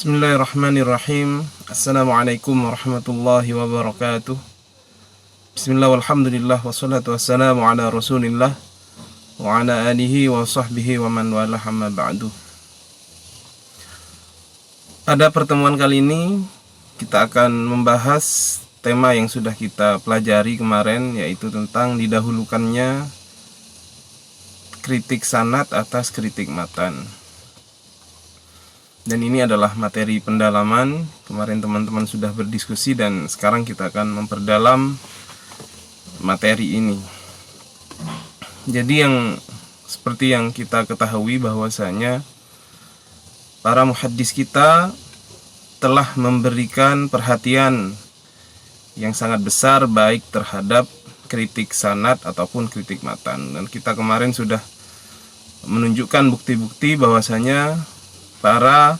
Bismillahirrahmanirrahim. Assalamualaikum warahmatullahi wabarakatuh. Bismillah walhamdulillah wassalatu wassalamu ala rasulillah wa ala alihi wa sahbihi wa man walah amma ba'du. Pada pertemuan kali ini kita akan membahas tema yang sudah kita pelajari kemarin, yaitu tentang didahulukannya kritik sanad atas kritik matan. Dan ini adalah materi pendalaman. Kemarin teman-teman sudah berdiskusi dan sekarang kita akan memperdalam materi ini. Jadi seperti yang kita ketahui bahwasanya para muhaddis kita telah memberikan perhatian yang sangat besar baik terhadap kritik sanad ataupun kritik matan. Dan kita kemarin sudah menunjukkan bukti-bukti bahwasanya para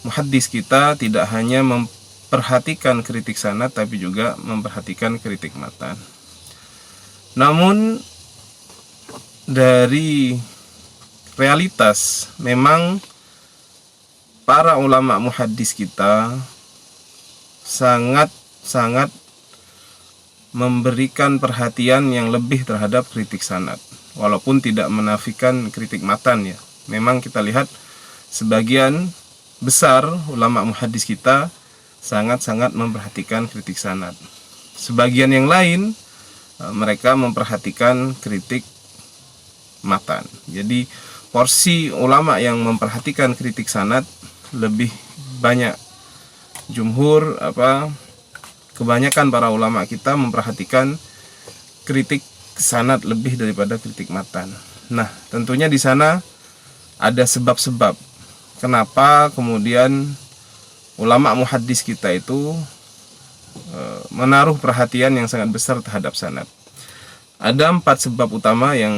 muhaddis kita tidak hanya memperhatikan kritik sanad tapi juga memperhatikan kritik matan. Namun dari realitas memang para ulama muhaddis kita sangat memberikan perhatian yang lebih terhadap kritik sanad, walaupun tidak menafikan kritik matan ya. Memang kita lihat sebagian besar ulama muhaddis kita sangat memperhatikan kritik sanad. Sebagian yang lain mereka memperhatikan kritik matan. Jadi porsi ulama yang memperhatikan kritik sanad lebih banyak. Kebanyakan para ulama kita memperhatikan kritik sanad lebih daripada kritik matan. Nah, tentunya di sana ada sebab-sebab kenapa kemudian ulama muhaddis kita itu menaruh perhatian yang sangat besar terhadap sanad. Ada 4 sebab utama yang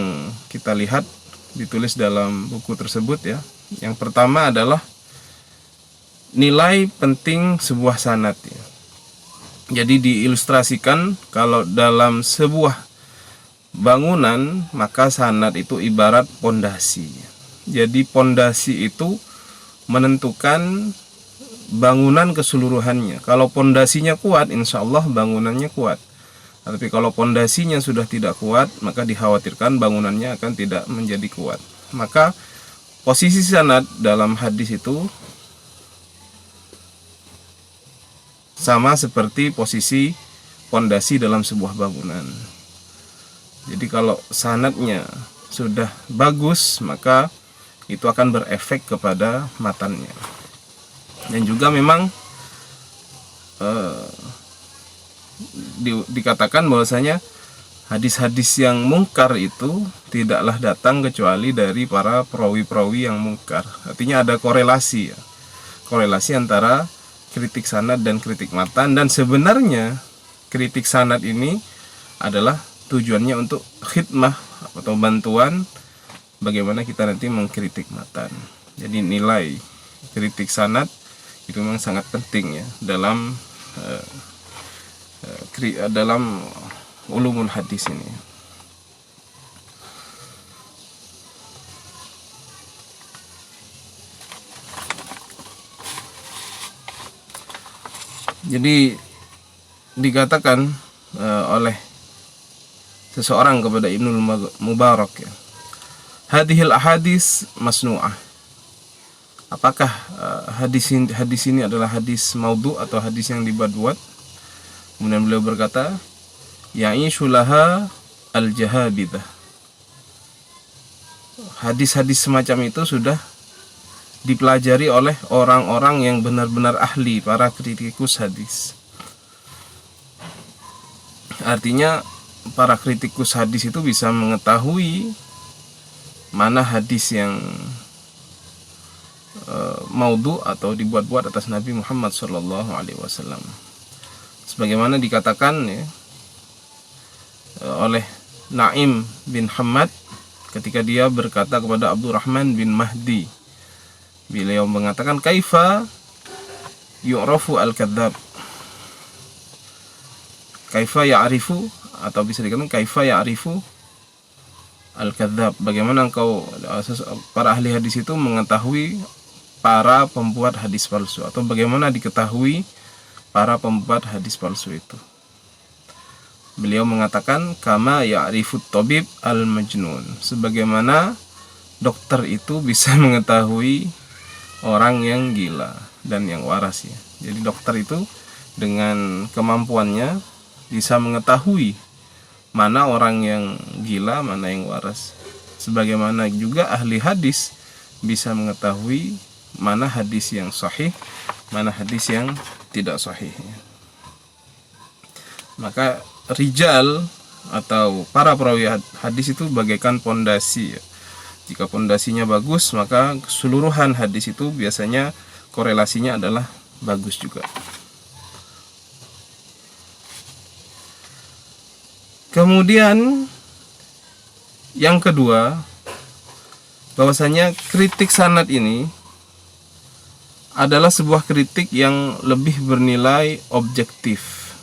kita lihat ditulis dalam buku tersebut ya. Yang pertama adalah nilai penting sebuah sanad ya. Jadi diilustrasikan kalau dalam sebuah bangunan maka sanad itu ibarat pondasi. Jadi pondasi itu menentukan bangunan keseluruhannya. Kalau pondasinya kuat, insya Allah bangunannya kuat. Tapi kalau pondasinya sudah tidak kuat, maka dikhawatirkan bangunannya akan tidak menjadi kuat. Maka posisi sanad dalam hadis itu sama seperti posisi pondasi dalam sebuah bangunan. Jadi kalau sanadnya sudah bagus, maka itu akan berefek kepada matannya. Dan juga memang dikatakan bahwasanya hadis-hadis yang mungkar itu tidaklah datang kecuali dari para perawi-perawi yang mungkar. Artinya ada korelasi ya. Korelasi antara kritik sanad dan kritik matan, dan sebenarnya kritik sanad ini adalah tujuannya untuk khidmah atau bantuan bagaimana kita nanti mengkritik matan. Jadi nilai kritik sanad itu memang sangat penting ya dalam ulumul hadis ini. Jadi dikatakan oleh seseorang kepada Ibnul Mubarak ya, hadhil ahadis masnu'ah. Apakah hadis ini adalah hadis maudhu atau hadis yang dibuat-buat? Kemudian beliau berkata, ya'ishu laha al-jahabidah. Hadis-hadis semacam itu sudah dipelajari oleh orang-orang yang benar-benar ahli, para kritikus hadis. Artinya para kritikus hadis itu bisa mengetahui mana hadis yang maudhu atau dibuat-buat atas Nabi Muhammad SAW. Sebagaimana dikatakan ya, oleh Naim bin Hamad ketika dia berkata kepada Abdurrahman bin Mahdi. Beliau mengatakan, kaifa yu'rafu al-kadzab. Kaifa ya'rifu, atau bisa dikatakan kaifa ya'rifu al-kadzab. Bagaimana engkau, para ahli hadis itu mengetahui para pembuat hadis palsu, atau bagaimana diketahui para pembuat hadis palsu itu. Beliau mengatakan kama ya'rifut tabib al-majnun, sebagaimana dokter itu bisa mengetahui orang yang gila dan yang waras ya. Jadi dokter itu dengan kemampuannya bisa mengetahui mana orang yang gila, mana yang waras. Sebagaimana juga ahli hadis bisa mengetahui mana hadis yang sahih, mana hadis yang tidak sahih. Maka rijal atau para perawi hadis itu bagaikan pondasi ya. Jika pondasinya bagus, maka keseluruhan hadis itu biasanya korelasinya adalah bagus juga. Kemudian yang kedua, bahwasanya kritik sanad ini adalah sebuah kritik yang lebih bernilai objektif,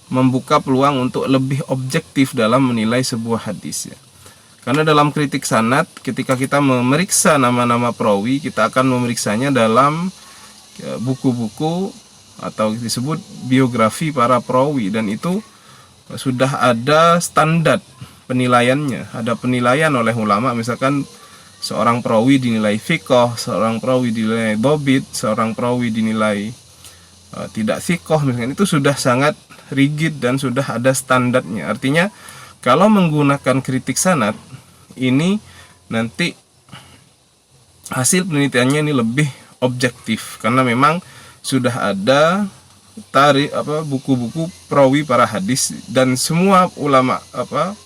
membuka peluang untuk lebih objektif dalam menilai sebuah hadis ya. Karena dalam kritik sanad, ketika kita memeriksa nama-nama perawi, kita akan memeriksanya dalam buku-buku atau disebut biografi para perawi, dan itu sudah ada standar penilaiannya. Ada penilaian oleh ulama, misalkan seorang perawi dinilai thiqah, seorang perawi dinilai dhabit, seorang perawi dinilai tidak thiqah, misalkan. Itu sudah sangat rigid dan sudah ada standarnya. Artinya kalau menggunakan kritik sanad ini nanti hasil penelitiannya ini lebih objektif, karena memang sudah ada buku-buku perawi para hadis, dan semua ulama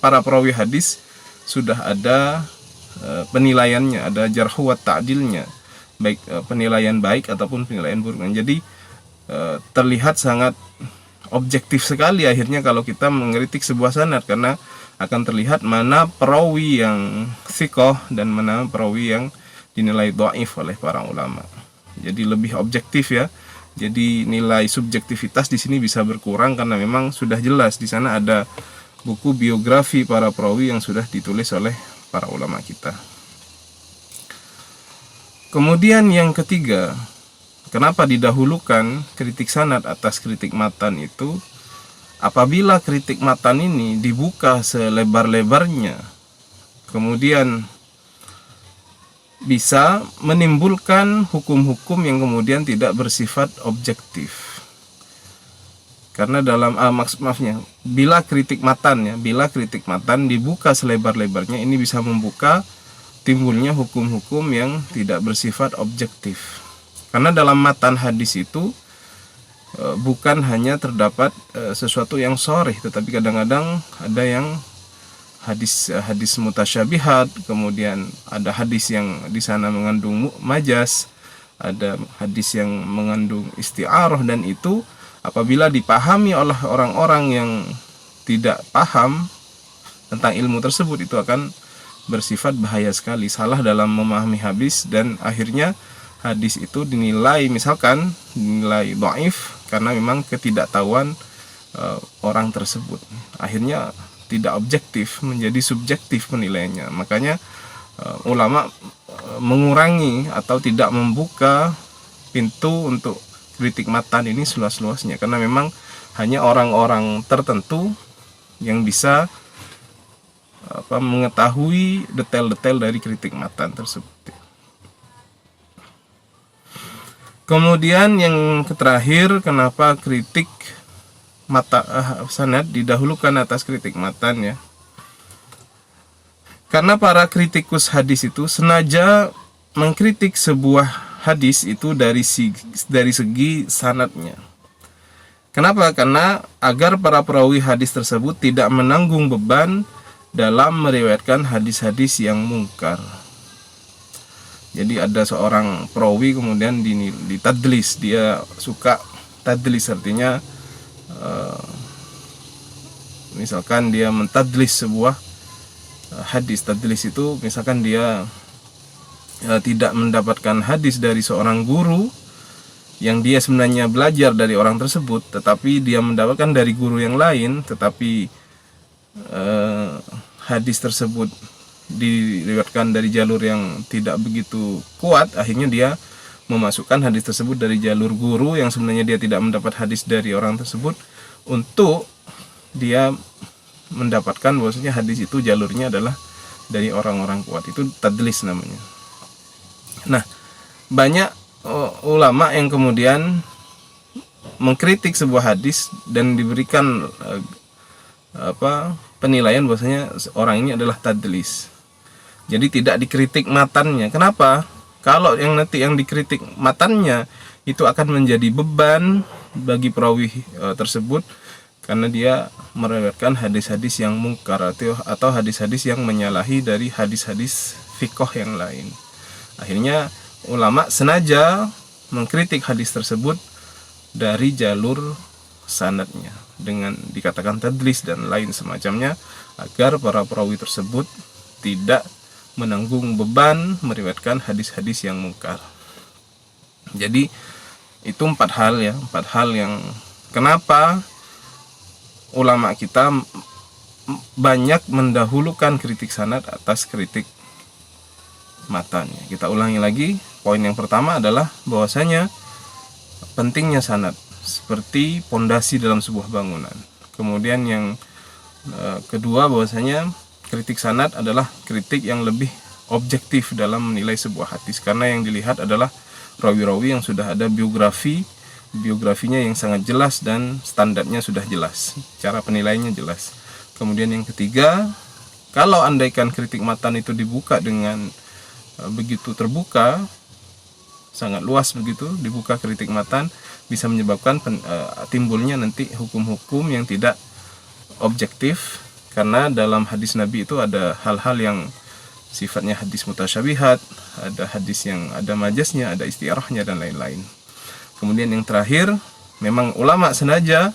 para perawi hadis sudah ada penilaiannya, ada jarh wa ta'dilnya, baik penilaian baik ataupun penilaian buruk. Jadi terlihat sangat objektif sekali akhirnya kalau kita mengkritik sebuah sanad, karena akan terlihat mana perawi yang thiqah dan mana perawi yang dinilai dhaif oleh para ulama. Jadi lebih objektif ya. Jadi nilai subjektivitas di sini bisa berkurang karena memang sudah jelas di sana ada buku biografi para perawi yang sudah ditulis oleh para ulama kita. Kemudian yang ketiga, kenapa didahulukan kritik sanad atas kritik matan itu? Apabila kritik matan ini dibuka selebar-lebarnya, kemudian bisa menimbulkan hukum-hukum yang kemudian tidak bersifat objektif. Karena dalam bila kritik matan dibuka selebar-lebarnya, ini bisa membuka timbulnya hukum-hukum yang tidak bersifat objektif. Karena dalam matan hadis itu bukan hanya terdapat sesuatu yang sharih, tetapi kadang-kadang ada yang hadis mutasyabihat, kemudian ada hadis yang di sana mengandung majas, ada hadis yang mengandung isti'arah, dan itu apabila dipahami oleh orang-orang yang tidak paham tentang ilmu tersebut, itu akan bersifat bahaya sekali, salah dalam memahami hadis, dan akhirnya hadis itu dinilai dhaif karena memang ketidaktahuan orang tersebut. Akhirnya tidak objektif, menjadi subjektif penilaiannya. Makanya ulama mengurangi atau tidak membuka pintu untuk kritik matan ini seluas-luasnya, karena memang hanya orang-orang tertentu yang bisa mengetahui detail-detail dari kritik matan tersebut. Kemudian yang terakhir, kenapa kritik sanad didahulukan atas kritik matan ya? Karena para kritikus hadis itu sengaja mengkritik sebuah hadis itu dari segi sanadnya. Kenapa? Karena agar para perawi hadis tersebut tidak menanggung beban dalam meriwayatkan hadis-hadis yang mungkar. Jadi ada seorang perawi kemudian ditadlis, dia suka tadlis, artinya misalkan dia mentadlis sebuah hadis. Tadlis itu misalkan dia tidak mendapatkan hadis dari seorang guru yang dia sebenarnya belajar dari orang tersebut, tetapi dia mendapatkan dari guru yang lain, tetapi hadis tersebut diriwayatkan dari jalur yang tidak begitu kuat, akhirnya dia memasukkan hadis tersebut dari jalur guru yang sebenarnya dia tidak mendapat hadis dari orang tersebut, untuk dia mendapatkan bahwasanya hadis itu jalurnya adalah dari orang-orang kuat. Itu tadlis namanya. Nah, banyak ulama yang kemudian mengkritik sebuah hadis dan diberikan penilaian bahwasanya orang ini adalah tadlis. Jadi tidak dikritik matannya. Kenapa? Kalau yang nanti yang dikritik matannya itu akan menjadi beban bagi perawi tersebut, karena dia meriwayatkan hadis-hadis yang mungkar atau hadis-hadis yang menyalahi dari hadis-hadis fiqh yang lain. Akhirnya ulama sengaja mengkritik hadis tersebut dari jalur sanadnya dengan dikatakan tadlis dan lain semacamnya, agar para perawi tersebut tidak menanggung beban meriwayatkan hadis-hadis yang mungkar. Jadi itu empat hal yang kenapa ulama kita banyak mendahulukan kritik sanad atas kritik matanya. Kita ulangi lagi, poin yang pertama adalah bahwasanya pentingnya sanad seperti pondasi dalam sebuah bangunan. Kemudian yang kedua, bahwasanya kritik sanad adalah kritik yang lebih objektif dalam menilai sebuah hadis, karena yang dilihat adalah rawi-rawi yang sudah ada biografinya yang sangat jelas dan standarnya sudah jelas, cara penilaiannya jelas. Kemudian yang ketiga, kalau andaikan kritik matan itu dibuka dengan begitu terbuka, sangat luas begitu, dibuka kritik matan, bisa menyebabkan timbulnya nanti hukum-hukum yang tidak objektif, karena dalam hadis Nabi itu ada hal-hal yang sifatnya hadis mutasyabihat, ada hadis yang ada majaznya, ada istiarahnya dan lain-lain. Kemudian yang terakhir, memang ulama sengaja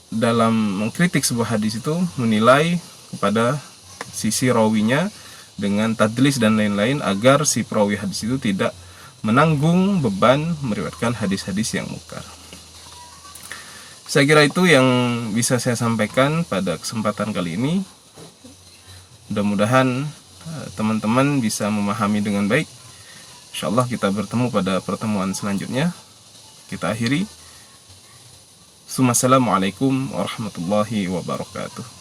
dalam mengkritik sebuah hadis itu menilai kepada sisi rawinya dengan tadlis dan lain-lain, agar si perawi hadis itu tidak menanggung beban meriwayatkan hadis-hadis yang mungkar. Saya kira itu yang bisa saya sampaikan pada kesempatan kali ini. Mudah-mudahan teman-teman bisa memahami dengan baik. Insyaallah kita bertemu pada pertemuan selanjutnya. Kita akhiri. Assalamualaikum warahmatullahi wabarakatuh.